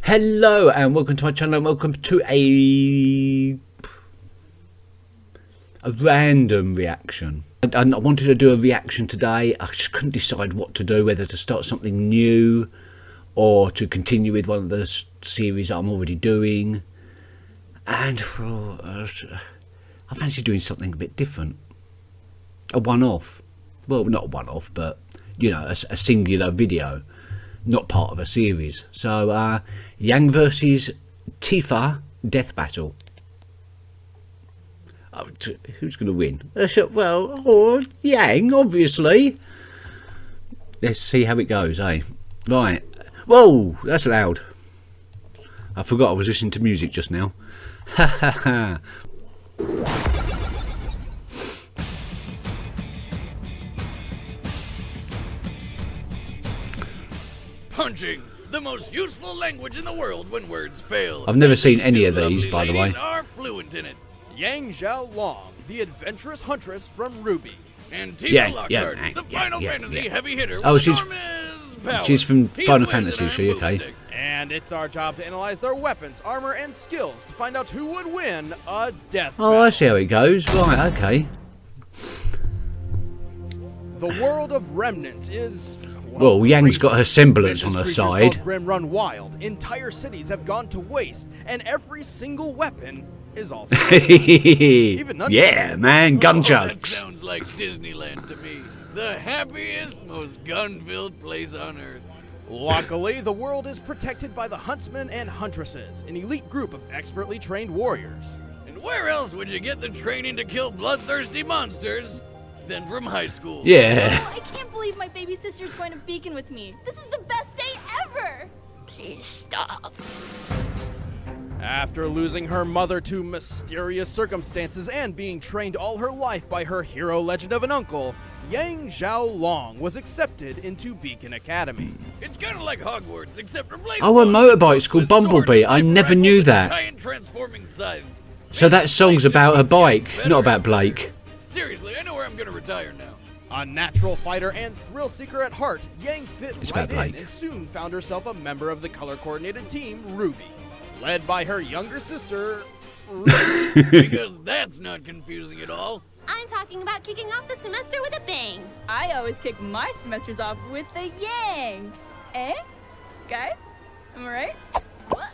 Hello and welcome to my channel and welcome to a random reaction. I wanted to do a reaction today. I just couldn't decide what to do, whether to start something new or to continue with one of the series that I'm already doing. And I fancy doing something a bit different. A one-off. Well, not a one-off, but you know, a singular video. Not part of a series. So, Yang versus Tifa Death Battle. Oh, who's going to win? Well, Yang, obviously. Let's see how it goes, eh? Right. Whoa, that's loud. I forgot I was listening to music just now. Ha ha ha. Punching, the most useful language in the world when words fail. I've never seen any of these, by the way. Are fluent in it. Yang Xiao Long, the adventurous huntress from Ruby. And Tifa Lockhart, the Final Fantasy heavy hitter. Oh, she's from Final Fantasy, is she? Okay. And it's our job to analyze their weapons, armor, and skills to find out who would win a death battle. Oh, I see how it goes. Right, okay. The world of Remnant is... Well, Yang's got her semblance on her side. Grim run wild. Entire cities have gone to waste, and every single weapon is also even yeah, man, gunchucks. That sounds like Disneyland to me. The happiest, most gun-filled place on earth. Luckily, the world is protected by the huntsmen and huntresses, an elite group of expertly trained warriors. And where else would you get the training to kill bloodthirsty monsters than from high school? Yeah. Oh, I can't believe my baby sister's going to Beacon with me. This is the best day ever. Please stop. After losing her mother to mysterious circumstances and being trained all her life by her hero legend of an uncle, Yang Xiao Long was accepted into Beacon Academy. It's kind of like Hogwarts, except replace Oh, a motorbike's called Bumblebee. I never knew that. Giant transforming scythes. So that song's about her bike, not about Blake. Seriously, I know where I'm gonna retire now. A natural fighter and thrill seeker at heart, Yang fit It's right about Blake. in and soon found herself a member of the color-coordinated team Ruby, led by her younger sister, Ruby. Because that's not confusing at all. I'm talking about kicking off the semester with a bang. I always kick my semesters off with the Yang. Eh? Guys? Am I right? What?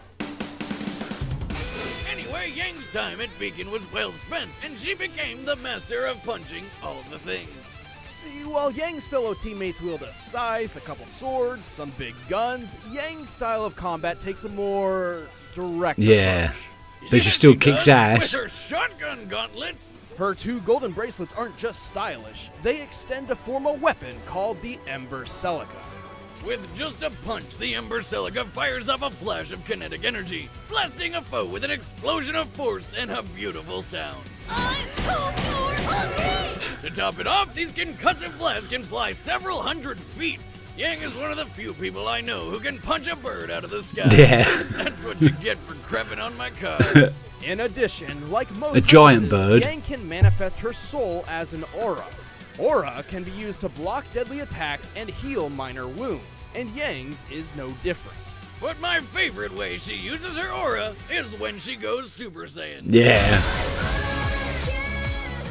Anyway, Yang's time at Beacon was well spent, and she became the master of punching all the things. See, while Yang's fellow teammates wield a scythe, a couple swords, some big guns, Yang's style of combat takes a more direct approach. But she still kicks ass. With her shotgun gauntlets. Her two golden bracelets aren't just stylish, they extend to form a weapon called the Ember Celica. With just a punch, the Ember Celica fires off a flash of kinetic energy, blasting a foe with an explosion of force and a beautiful sound. I'm so hungry! To top it off, these concussive blasts can fly several hundred feet. Yang is one of the few people I know who can punch a bird out of the sky. Yeah. That's what you get for crapping on my car. In addition, like most A giant huntresses, bird. Yang can manifest her soul as an aura. Aura can be used to block deadly attacks and heal minor wounds, and Yang's is no different. But my favorite way she uses her aura is when she goes Super Saiyan. Yeah.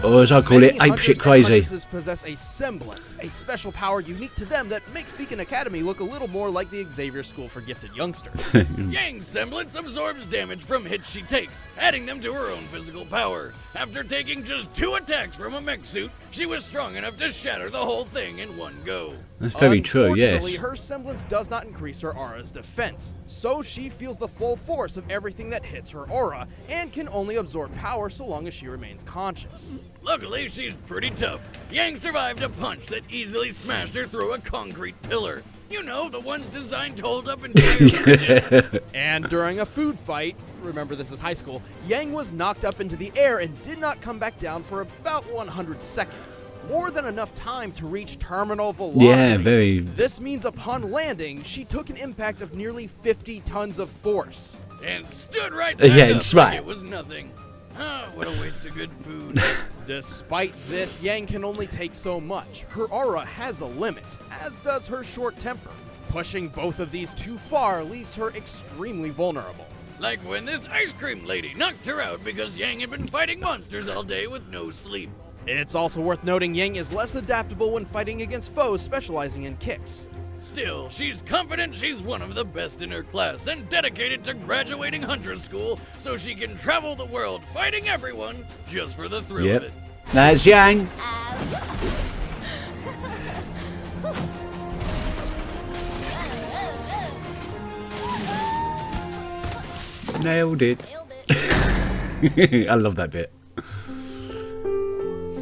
Or as I call it, Many apeshit hunters and crazy. huntresses possess a semblance, a special power unique to them that makes Beacon Academy look a little more like the Xavier School for Gifted Youngsters. Yang's semblance absorbs damage from hits she takes, adding them to her own physical power. After taking just 2 attacks from a mech suit, she was strong enough to shatter the whole thing in one go. That's very true, yes. Unfortunately, her semblance does not increase her aura's defense, so she feels the full force of everything that hits her aura, and can only absorb power so long as she remains conscious. Luckily, she's pretty tough. Yang survived a punch that easily smashed her through a concrete pillar. You know, the ones designed to hold up entire bridges. And during a food fight, remember this is high school, Yang was knocked up into the air and did not come back down for about 100 seconds. More than enough time to reach terminal velocity. Yeah, very. This means upon landing, she took an impact of nearly 50 tons of force. And stood right back Yeah, up it's like right. it was nothing. Ah, what a waste of good food. Despite this, Yang can only take so much. Her aura has a limit, as does her short temper. Pushing both of these too far leaves her extremely vulnerable. Like when this ice cream lady knocked her out because Yang had been fighting monsters all day with no sleep. It's also worth noting Yang is less adaptable when fighting against foes specializing in kicks. Still, she's confident she's one of the best in her class and dedicated to graduating Huntress School so she can travel the world fighting everyone just for the thrill of it. There's Yang. Nailed it. I love that bit.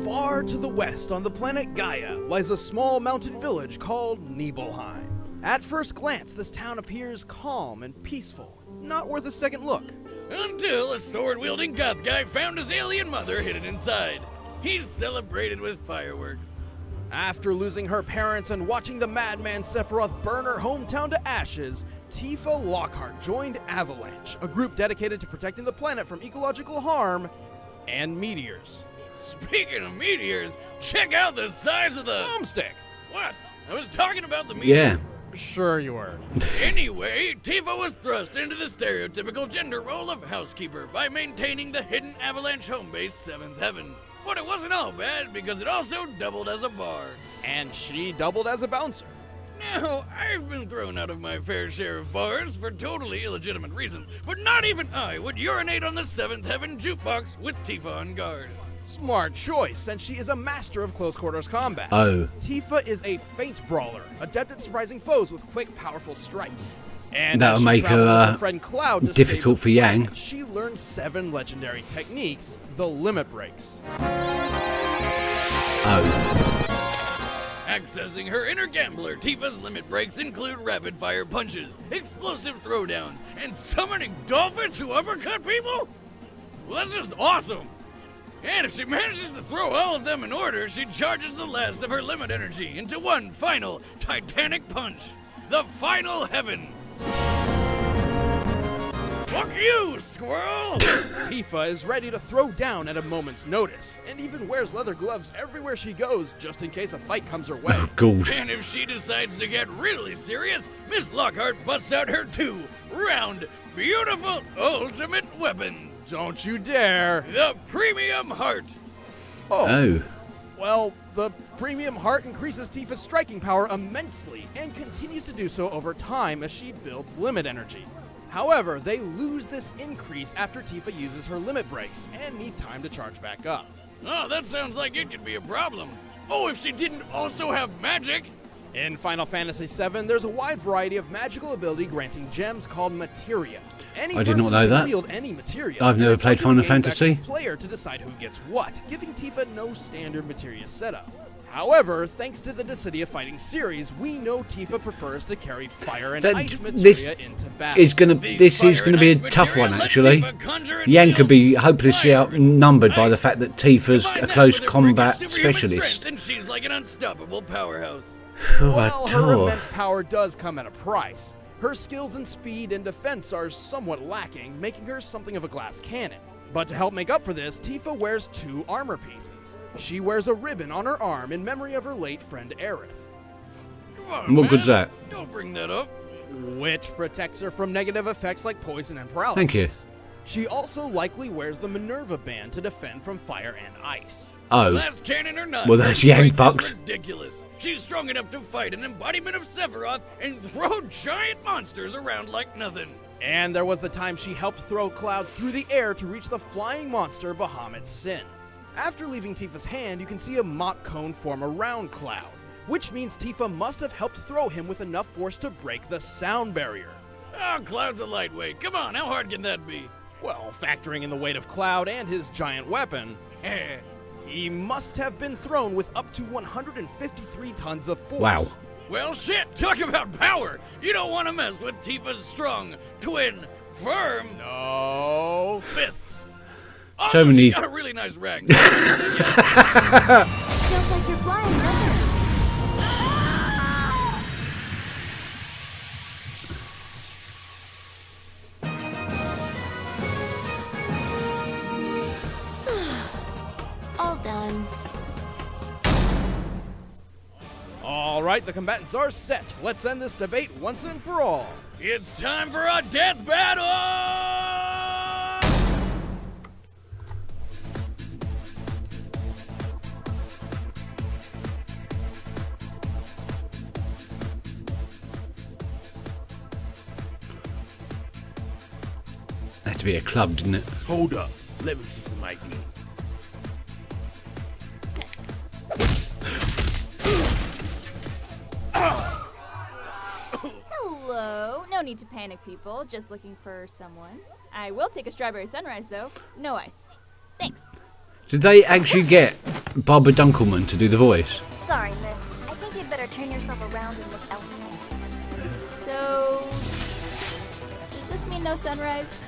Far to the west on the planet Gaia lies a small mounted village called Nibelheim. At first glance, this town appears calm and peaceful, not worth a second look. Until a sword-wielding goth guy found his alien mother hidden inside. He's celebrated with fireworks. After losing her parents and watching the madman Sephiroth burn her hometown to ashes, Tifa Lockhart joined Avalanche, a group dedicated to protecting the planet from ecological harm and meteors. Speaking of meteors, check out the size of the Boomstick! What? I was talking about the meteor. Yeah. Sure you were. Anyway, Tifa was thrust into the stereotypical gender role of housekeeper by maintaining the hidden Avalanche home base 7th Heaven. But it wasn't all bad because it also doubled as a bar. And she doubled as a bouncer. Now, I've been thrown out of my fair share of bars for totally illegitimate reasons, but not even I would urinate on the 7th Heaven jukebox with Tifa on guard. Smart choice, since she is a master of close quarters combat. Oh. Tifa is a feint brawler, adept at surprising foes with quick, powerful strikes. And That'll as she make traveled her, with her friend Cloud to difficult save for Yang. the planet, she learned 7 legendary techniques, the limit breaks. Oh. Accessing her inner gambler, Tifa's limit breaks include rapid-fire punches, explosive throwdowns, and summoning dolphins who uppercut people? Well, that's just awesome! And if she manages to throw all of them in order, she charges the last of her limit energy into one final titanic punch. The final heaven. Fuck you, squirrel! Tifa is ready to throw down at a moment's notice, and even wears leather gloves everywhere she goes, just in case a fight comes her way. Oh, God. And if she decides to get really serious, Miss Lockhart busts out her 2 round, beautiful ultimate weapons. Don't you dare! The Premium Heart. Oh. Well, the premium heart increases Tifa's striking power immensely, and continues to do so over time as she builds limit energy. However, they lose this increase after Tifa uses her limit breaks, and need time to charge back up. Oh, that sounds like it could be a problem. Oh, if she didn't also have magic. In Final Fantasy VII, there's a wide variety of magical ability granting gems called materia. Any I did not person know can that. wield any materia. I've never and it's up played to Final the game's Fantasy. actual player to decide who gets what, giving Tifa no standard materia setup. However, thanks to the Dissidia Fighting series, we know Tifa prefers to carry fire and So ice this materia into battle. This is gonna be a tough one, actually. Yang could be hopelessly outnumbered by the fact that Tifa's a close combat specialist. And she's like an unstoppable powerhouse. While her immense power does come at a price, her skills in speed and defense are somewhat lacking, making her something of a glass cannon. But to help make up for this, Tifa wears 2 armor pieces. She wears a ribbon on her arm in memory of her late friend Aerith, Come on, What man. good's that? Don't bring that up. which protects her from negative effects like poison and paralysis. Thank you. She also likely wears the Minerva band to defend from fire and ice. Oh. Glass cannon or not, Well, that's her Yang strength is fucked. ridiculous. She's strong enough to fight an embodiment of Sephiroth and throw giant monsters around like nothing. And there was the time she helped throw Cloud through the air to reach the flying monster Bahamut Sin. After leaving Tifa's hand, you can see a Mach cone form around Cloud, which means Tifa must have helped throw him with enough force to break the sound barrier. Oh, Cloud's a lightweight. Come on, how hard can that be? Well, factoring in the weight of Cloud and his giant weapon, he must have been thrown with up to 153 tons of force. Wow. Well, shit, talk about power. You don't want to mess with Tifa's strong, twin, firm, No. fists. So Also, many- she's got a really nice rag. Feels like you're flying, doesn't it? All done. All right, the combatants are set. Let's end this debate once and for all. It's time for a death battle! Had to be a club, didn't it? Hold up. Let me see some ID. Hello. No need to panic, people. Just looking for someone. I will take a strawberry sunrise, though. No ice. Thanks. Did they actually get Barbara Dunkelman to do the voice? Sorry, miss. I think you'd better turn yourself around and look elsewhere. So, does this mean no sunrise?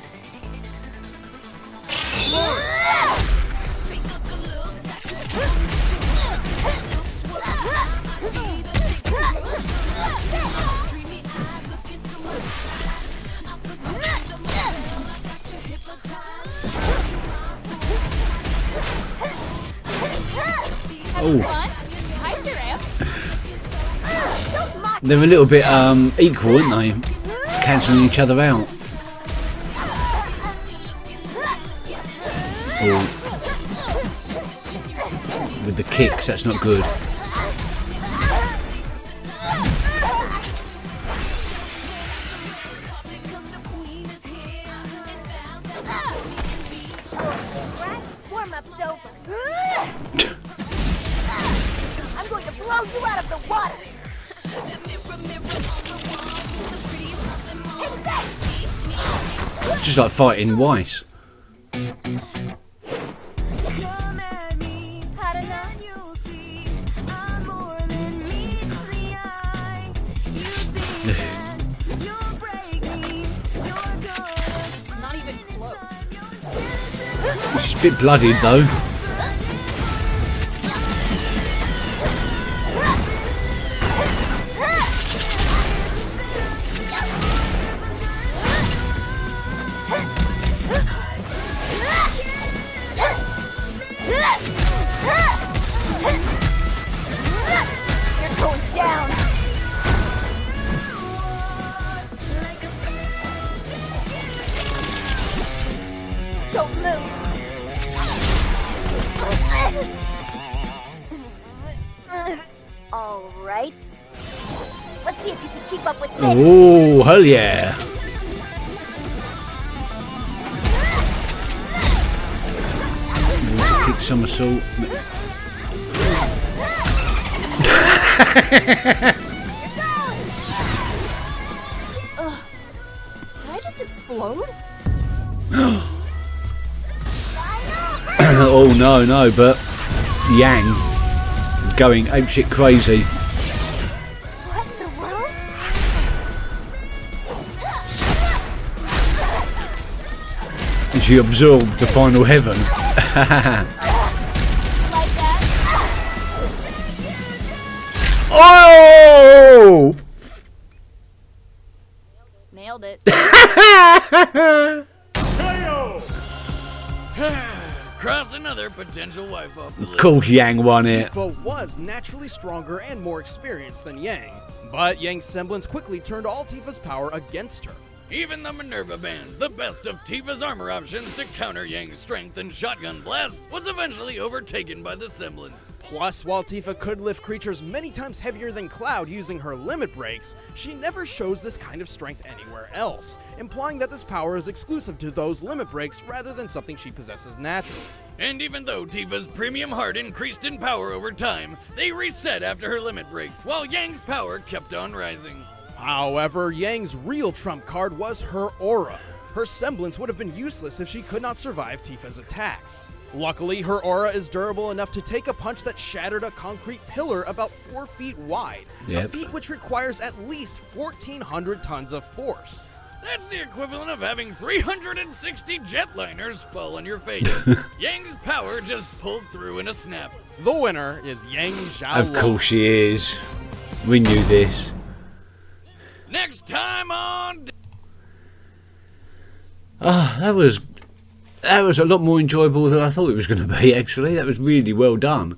Oh, I sure am. they're a little bit equal, aren't they? Cancelling each other out. Oh. With the kicks, that's not good. Warm-up's over. I'm going to blow you out of the water. Just like fighting Weiss. Not even close. She's a bit bloodied though. You're going down. Don't move. All right. Let's see if you can keep up with this. Oh, hell yeah. Kick somersault. Did I just explode? Oh no, but Yang going apeshit crazy. What in the world? She absorbed the final heaven. Like that? Oh! Nailed it. Cross another potential wife off the Of list. course Yang won it. Tifa was naturally stronger and more experienced than Yang, but Yang's semblance quickly turned all Tifa's power against her. Even the Minerva Band, the best of Tifa's armor options to counter Yang's strength and shotgun blast, was eventually overtaken by the semblance. Plus, while Tifa could lift creatures many times heavier than Cloud using her limit breaks, she never shows this kind of strength anywhere else, implying that this power is exclusive to those limit breaks rather than something she possesses naturally. And even though Tifa's premium heart increased in power over time, they reset after her limit breaks, while Yang's power kept on rising. However, Yang's real trump card was her aura. Her semblance would have been useless if she could not survive Tifa's attacks. Luckily, her aura is durable enough to take a punch that shattered a concrete pillar about 4 feet wide, a Yep. feat which requires at least 1,400 tons of force. That's the equivalent of having 360 jetliners fall on your face. Yang's power just pulled through in a snap. The winner is Xiao Of Long. course she is. We knew this. Next time on... That was a lot more enjoyable than I thought it was going to be, actually. That was really well done.